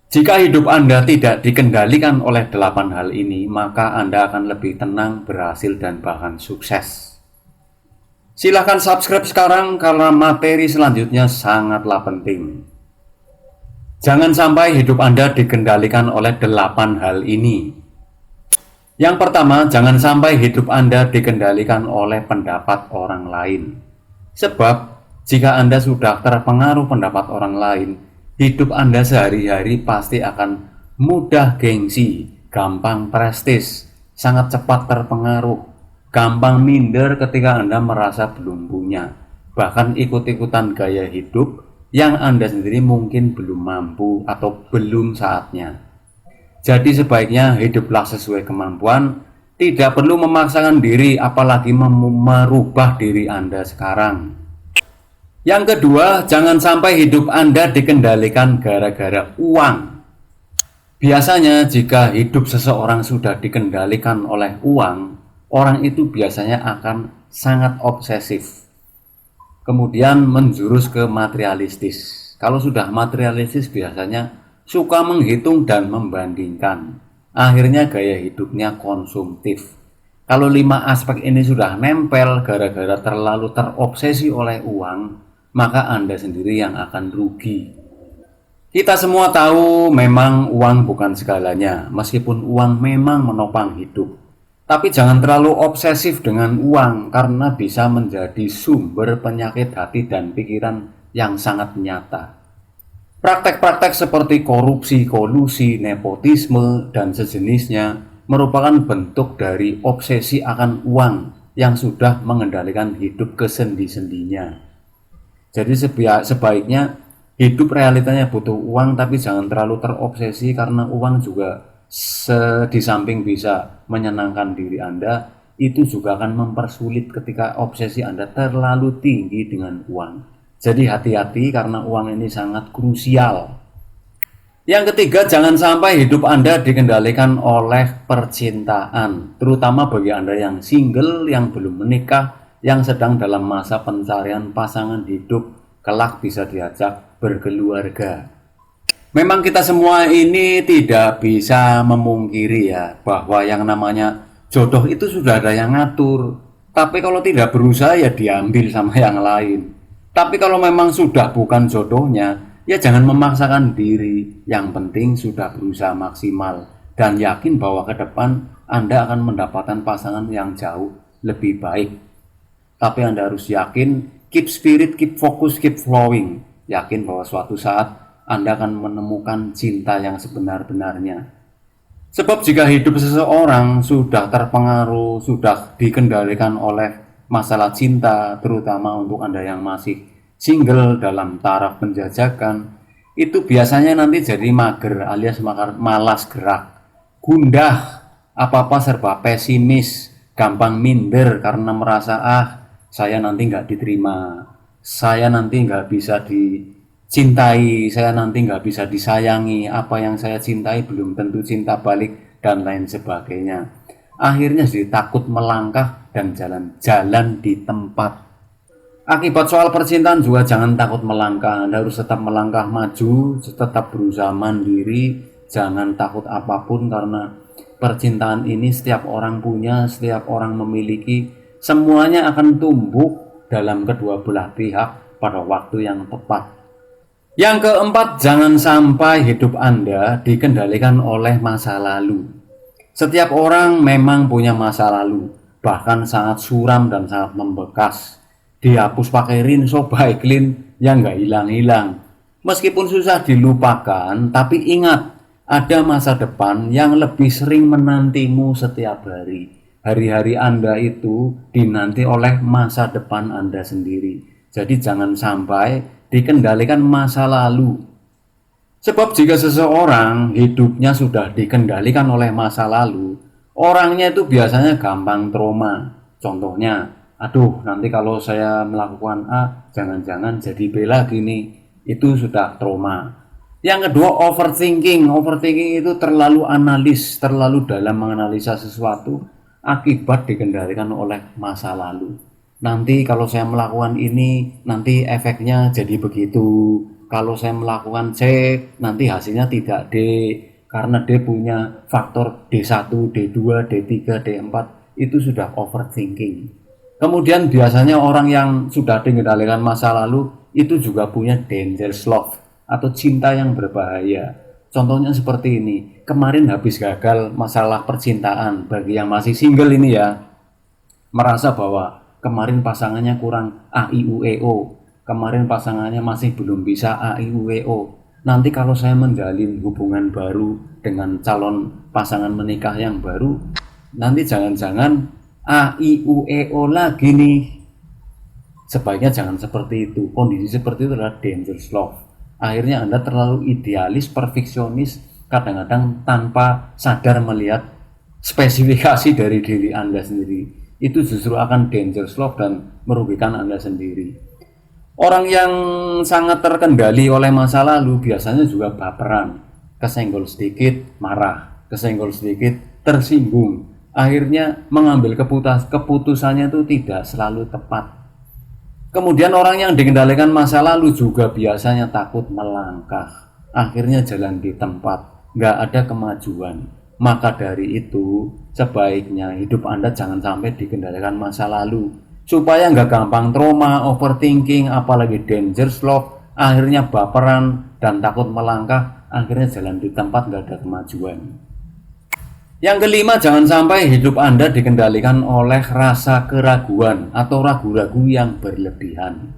Jika hidup Anda tidak dikendalikan oleh 8 hal ini, maka Anda akan lebih tenang, berhasil, dan bahkan sukses. Silahkan subscribe sekarang karena materi selanjutnya sangatlah penting. Jangan sampai hidup Anda dikendalikan oleh 8 hal ini. Yang pertama, jangan sampai hidup Anda dikendalikan oleh pendapat orang lain. Sebab, jika Anda sudah terpengaruh pendapat orang lain, hidup Anda sehari-hari pasti akan mudah gengsi, gampang prestis, sangat cepat terpengaruh, gampang minder ketika Anda merasa belum punya, bahkan ikut-ikutan gaya hidup yang Anda sendiri mungkin belum mampu atau belum saatnya. Jadi sebaiknya hiduplah sesuai kemampuan, tidak perlu memaksakan diri apalagi merubah diri Anda sekarang. Yang kedua, jangan sampai hidup Anda dikendalikan gara-gara uang. Biasanya jika hidup seseorang sudah dikendalikan oleh uang, orang itu biasanya akan sangat obsesif. Kemudian menjurus ke materialistis. Kalau sudah materialistis biasanya suka menghitung dan membandingkan. Akhirnya gaya hidupnya konsumtif. Kalau 5 aspek ini sudah nempel gara-gara terlalu terobsesi oleh uang, maka Anda sendiri yang akan rugi. Kita semua tahu memang uang bukan segalanya, meskipun uang memang menopang hidup. Tapi jangan terlalu obsesif dengan uang karena bisa menjadi sumber penyakit hati dan pikiran yang sangat nyata. Praktek-praktek seperti korupsi, kolusi, nepotisme, dan sejenisnya merupakan bentuk dari obsesi akan uang yang sudah mengendalikan hidup kesendi-sendinya. Jadi sebaiknya hidup realitanya butuh uang, tapi jangan terlalu terobsesi karena uang juga di samping bisa menyenangkan diri Anda, itu juga akan mempersulit ketika obsesi Anda terlalu tinggi dengan uang. Jadi hati-hati karena uang ini sangat krusial. Yang ketiga, jangan sampai hidup Anda dikendalikan oleh percintaan, terutama bagi Anda yang single, yang belum menikah, yang sedang dalam masa pencarian pasangan hidup, kelak bisa diajak berkeluarga. Memang kita semua ini tidak bisa memungkiri ya, bahwa yang namanya jodoh itu sudah ada yang ngatur. Tapi kalau tidak berusaha ya diambil sama yang lain. Tapi kalau memang sudah bukan jodohnya, ya jangan memaksakan diri. Yang penting sudah berusaha maksimal dan yakin bahwa ke depan Anda akan mendapatkan pasangan yang jauh lebih baik. Tapi Anda harus yakin, keep spirit, keep focus, keep flowing. Yakin bahwa suatu saat Anda akan menemukan cinta yang sebenar-benarnya. Sebab jika hidup seseorang sudah terpengaruh, sudah dikendalikan oleh masalah cinta, terutama untuk Anda yang masih single dalam taraf penjajakan, itu biasanya nanti jadi mager alias malas gerak, gundah, apa-apa serba pesimis, gampang minder karena merasa saya nanti nggak diterima, saya nanti nggak bisa dicintai, saya nanti nggak bisa disayangi, apa yang saya cintai belum tentu cinta balik, dan lain sebagainya. Akhirnya jadi takut melangkah dan jalan-jalan di tempat. Akibat soal percintaan juga jangan takut melangkah. Anda harus tetap melangkah maju, tetap berusaha mandiri, jangan takut apapun karena percintaan ini setiap orang punya, setiap orang memiliki, semuanya akan tumbuh dalam kedua belah pihak pada waktu yang tepat. Yang keempat, jangan sampai hidup Anda dikendalikan oleh masa lalu. Setiap orang memang punya masa lalu, bahkan sangat suram dan sangat membekas. Dihapus pakai rinso baiklin yang nggak hilang-hilang. Meskipun susah dilupakan, tapi ingat, ada masa depan yang lebih sering menantimu setiap hari. Hari-hari Anda itu dinanti oleh masa depan Anda sendiri. Jadi jangan sampai dikendalikan masa lalu. Sebab jika seseorang hidupnya sudah dikendalikan oleh masa lalu, orangnya itu biasanya gampang trauma. Contohnya, aduh nanti kalau saya melakukan A, jangan-jangan jadi B lagi nih. Itu sudah trauma. Yang kedua, overthinking. Overthinking itu terlalu analis, terlalu dalam menganalisa sesuatu akibat dikendalikan oleh masa lalu. Nanti kalau saya melakukan ini, nanti efeknya jadi begitu. Kalau saya melakukan C, nanti hasilnya tidak D, karena D punya faktor D1, D2, D3, D4, itu sudah overthinking. Kemudian biasanya orang yang sudah dikendalikan masa lalu itu juga punya dangerous love atau cinta yang berbahaya. Contohnya seperti ini, kemarin habis gagal masalah percintaan, bagi yang masih single ini ya, merasa bahwa kemarin pasangannya kurang A I U E O, kemarin pasangannya masih belum bisa A I U E O. Nanti kalau saya menjalin hubungan baru dengan calon pasangan menikah yang baru, nanti jangan-jangan A I U E O lagi nih. Sebaiknya jangan seperti itu. Kondisi seperti itu adalah dangerous love. Akhirnya Anda terlalu idealis, perfeksionis, kadang-kadang tanpa sadar melihat spesifikasi dari diri Anda sendiri. Itu justru akan dangerous love dan merugikan Anda sendiri. Orang yang sangat terkendali oleh masa lalu biasanya juga baperan, kesenggol sedikit marah, kesenggol sedikit tersinggung. Akhirnya mengambil keputusannya itu tidak selalu tepat. Kemudian orang yang dikendalikan masa lalu juga biasanya takut melangkah, akhirnya jalan di tempat, nggak ada kemajuan. Maka dari itu, sebaiknya hidup Anda jangan sampai dikendalikan masa lalu, supaya nggak gampang trauma, overthinking, apalagi dangerous love, akhirnya baperan dan takut melangkah, akhirnya jalan di tempat, nggak ada kemajuan. Yang kelima, jangan sampai hidup Anda dikendalikan oleh rasa keraguan atau ragu-ragu yang berlebihan.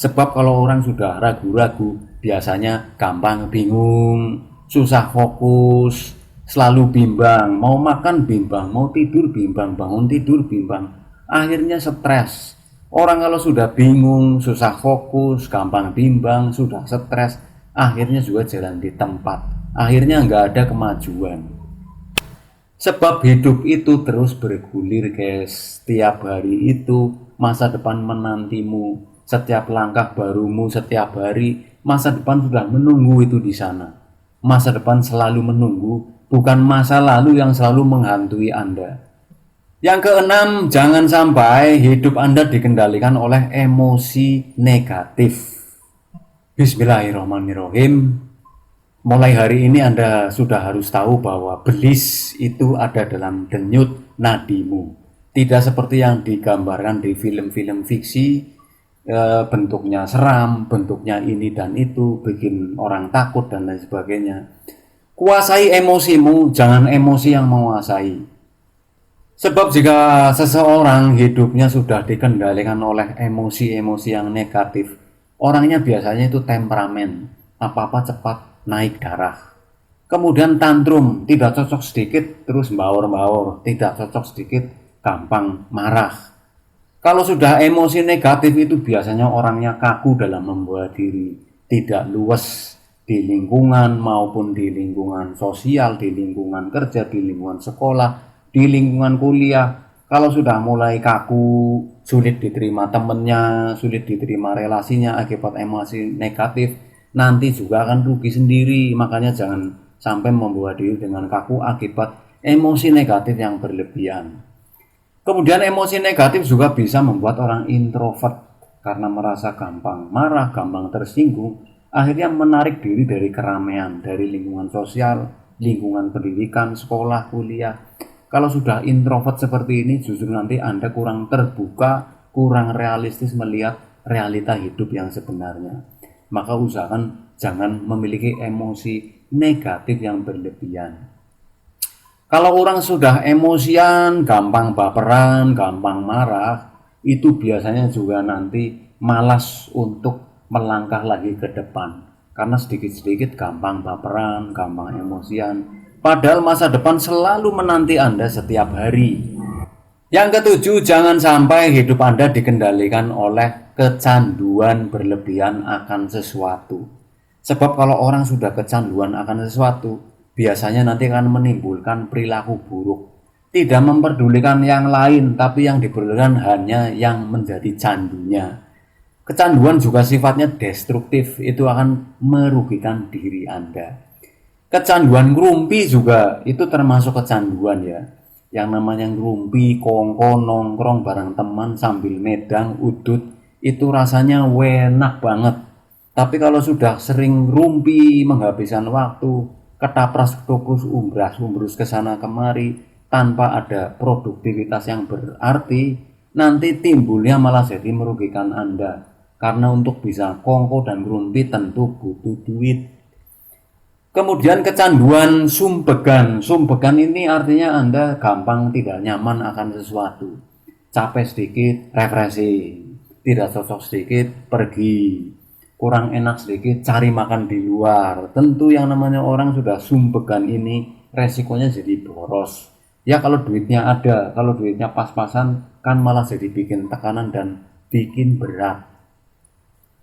Sebab kalau orang sudah ragu-ragu, biasanya gampang bingung, susah fokus, selalu bimbang, mau makan bimbang, mau tidur bimbang, bangun tidur bimbang, akhirnya stres. Orang kalau sudah bingung, susah fokus, gampang bimbang, sudah stres, akhirnya juga jalan di tempat, akhirnya nggak ada kemajuan. Sebab hidup itu terus bergulir guys. Setiap hari itu masa depan menantimu. Setiap langkah barumu setiap hari, masa depan sudah menunggu itu di sana. Masa depan selalu menunggu, bukan masa lalu yang selalu menghantui Anda. Yang keenam, jangan sampai hidup Anda dikendalikan oleh emosi negatif. Bismillahirrahmanirrahim. Mulai hari ini Anda sudah harus tahu bahwa belis itu ada dalam denyut nadimu. Tidak seperti yang digambarkan di film-film fiksi, bentuknya seram, bentuknya ini dan itu, bikin orang takut dan lain sebagainya. Kuasai emosimu, jangan emosi yang menguasai. Sebab jika seseorang hidupnya sudah dikendalikan oleh emosi-emosi yang negatif, orangnya biasanya itu temperamen, apa-apa cepat naik darah. Kemudian tantrum, tidak cocok sedikit terus baur-baur, tidak cocok sedikit gampang marah. Kalau sudah emosi negatif itu biasanya orangnya kaku dalam membuat diri, tidak luas di lingkungan maupun di lingkungan sosial, di lingkungan kerja, di lingkungan sekolah, di lingkungan kuliah. Kalau sudah mulai kaku, sulit diterima temennya, sulit diterima relasinya akibat emosi negatif, nanti juga akan rugi sendiri. Makanya jangan sampai membuat diri dengan kaku akibat emosi negatif yang berlebihan. Kemudian emosi negatif juga bisa membuat orang introvert karena merasa gampang marah, gampang tersinggung, akhirnya menarik diri dari keramaian, dari lingkungan sosial, lingkungan pendidikan, sekolah, kuliah. Kalau sudah introvert seperti ini, justru nanti Anda kurang terbuka, kurang realistis melihat realita hidup yang sebenarnya. Maka usahakan jangan memiliki emosi negatif yang berlebihan. Kalau orang sudah emosian, gampang baperan, gampang marah, itu biasanya juga nanti malas untuk melangkah lagi ke depan. Karena sedikit-sedikit gampang baperan, gampang emosian. Padahal masa depan selalu menanti Anda setiap hari. Yang ketujuh, jangan sampai hidup Anda dikendalikan oleh kecanduan berlebihan akan sesuatu. Sebab kalau orang sudah kecanduan akan sesuatu, biasanya nanti akan menimbulkan perilaku buruk. Tidak memperdulikan yang lain, tapi yang diperlukan hanya yang menjadi candunya. Kecanduan juga sifatnya destruktif, itu akan merugikan diri Anda. Kecanduan ngerumpi juga itu termasuk kecanduan ya. Yang namanya ngerumpi, kongko, nongkrong bareng teman sambil medang, udut, itu rasanya enak banget. Tapi kalau sudah sering rumpi, menghabiskan waktu, ketapras-ketopros, umbrus ke sana kemari, tanpa ada produktivitas yang berarti, nanti timbulnya malah jadi merugikan Anda. Karena untuk bisa kongko dan rumpi tentu butuh duit. Kemudian kecanduan sumbegan. Sumbegan ini artinya Anda gampang tidak nyaman akan sesuatu. Capek sedikit, refreshing. Tidak cocok sedikit, pergi. Kurang enak sedikit, cari makan di luar. Tentu yang namanya orang sudah sumbegan ini, resikonya jadi boros. Ya kalau duitnya ada, kalau duitnya pas-pasan, kan malah jadi bikin tekanan dan bikin berat.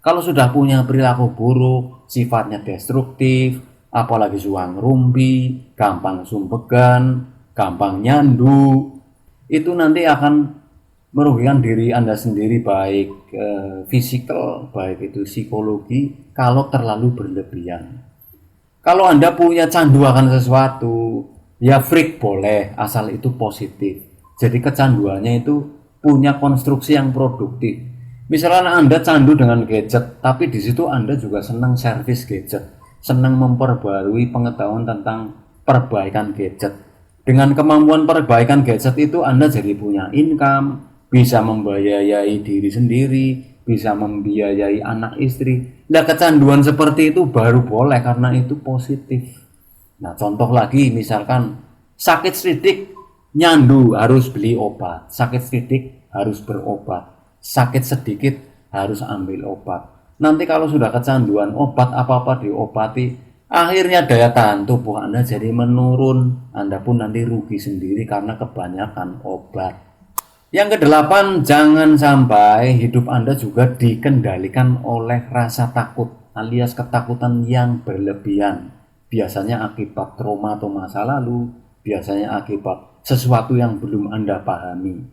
Kalau sudah punya perilaku buruk, sifatnya destruktif, apalagi suang rumpi, gampang sumbegan, gampang nyandu, itu nanti akan merugikan diri Anda sendiri, baik fisikal, baik itu psikologi, kalau terlalu berlebihan. Kalau Anda punya candu akan sesuatu, ya freak boleh, asal itu positif. Jadi kecanduannya itu punya konstruksi yang produktif. Misalnya Anda candu dengan gadget, tapi di situ Anda juga senang servis gadget, senang memperbarui pengetahuan tentang perbaikan gadget. Dengan kemampuan perbaikan gadget itu Anda jadi punya income, bisa membiayai diri sendiri, bisa membiayai anak istri. Nah, kecanduan seperti itu baru boleh karena itu positif. Nah, contoh lagi misalkan sakit sedikit nyandu harus beli obat, sakit sedikit harus berobat, sakit sedikit harus ambil obat. Nanti kalau sudah kecanduan obat, apa-apa diobati, akhirnya daya tahan tubuh Anda jadi menurun. Anda pun nanti rugi sendiri karena kebanyakan obat. Yang kedelapan, jangan sampai hidup Anda juga dikendalikan oleh rasa takut alias ketakutan yang berlebihan. Biasanya akibat trauma atau masa lalu, biasanya akibat sesuatu yang belum Anda pahami.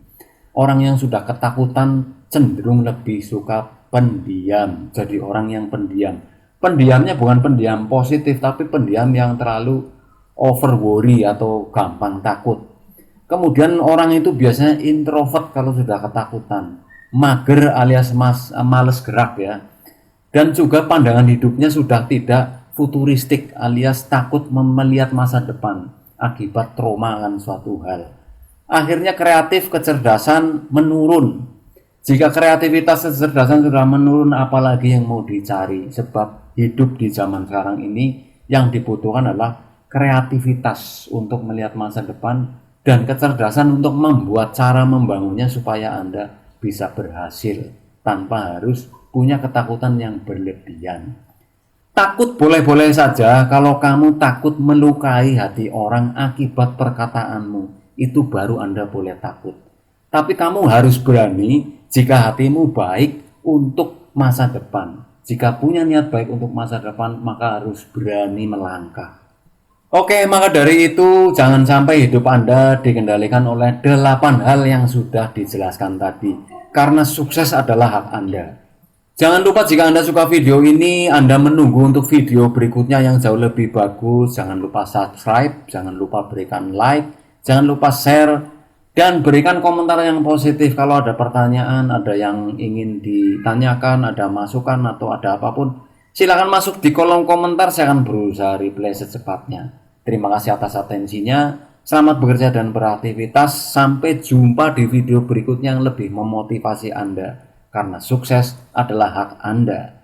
Orang yang sudah ketakutan cenderung lebih suka pendiam, jadi orang yang pendiam. Pendiamnya bukan pendiam positif, tapi pendiam yang terlalu over worry atau gampang takut. Kemudian orang itu biasanya introvert kalau sudah ketakutan, mager alias males gerak ya. Dan juga pandangan hidupnya sudah tidak futuristik alias takut melihat masa depan akibat trauma akan suatu hal. Akhirnya kreatif kecerdasan menurun. Jika kreativitas kecerdasan sudah menurun, apalagi yang mau dicari? Sebab hidup di zaman sekarang ini yang dibutuhkan adalah kreativitas untuk melihat masa depan dan kecerdasan untuk membuat cara membangunnya supaya Anda bisa berhasil tanpa harus punya ketakutan yang berlebihan. Takut boleh-boleh saja. Kalau kamu takut melukai hati orang akibat perkataanmu, itu baru Anda boleh takut. Tapi kamu harus berani jika hatimu baik untuk masa depan. Jika punya niat baik untuk masa depan, maka harus berani melangkah. Oke, maka dari itu jangan sampai hidup Anda dikendalikan oleh 8 hal yang sudah dijelaskan tadi. Karena sukses adalah hak Anda. Jangan lupa jika Anda suka video ini, Anda menunggu untuk video berikutnya yang jauh lebih bagus. Jangan lupa subscribe, jangan lupa berikan like, jangan lupa share, dan berikan komentar yang positif. Kalau ada pertanyaan, ada yang ingin ditanyakan, ada masukan atau ada apapun, silakan masuk di kolom komentar, saya akan berusaha reply secepatnya. Terima kasih atas atensinya. Selamat bekerja dan beraktivitas. Sampai jumpa di video berikutnya yang lebih memotivasi Anda. Karena sukses adalah hak Anda.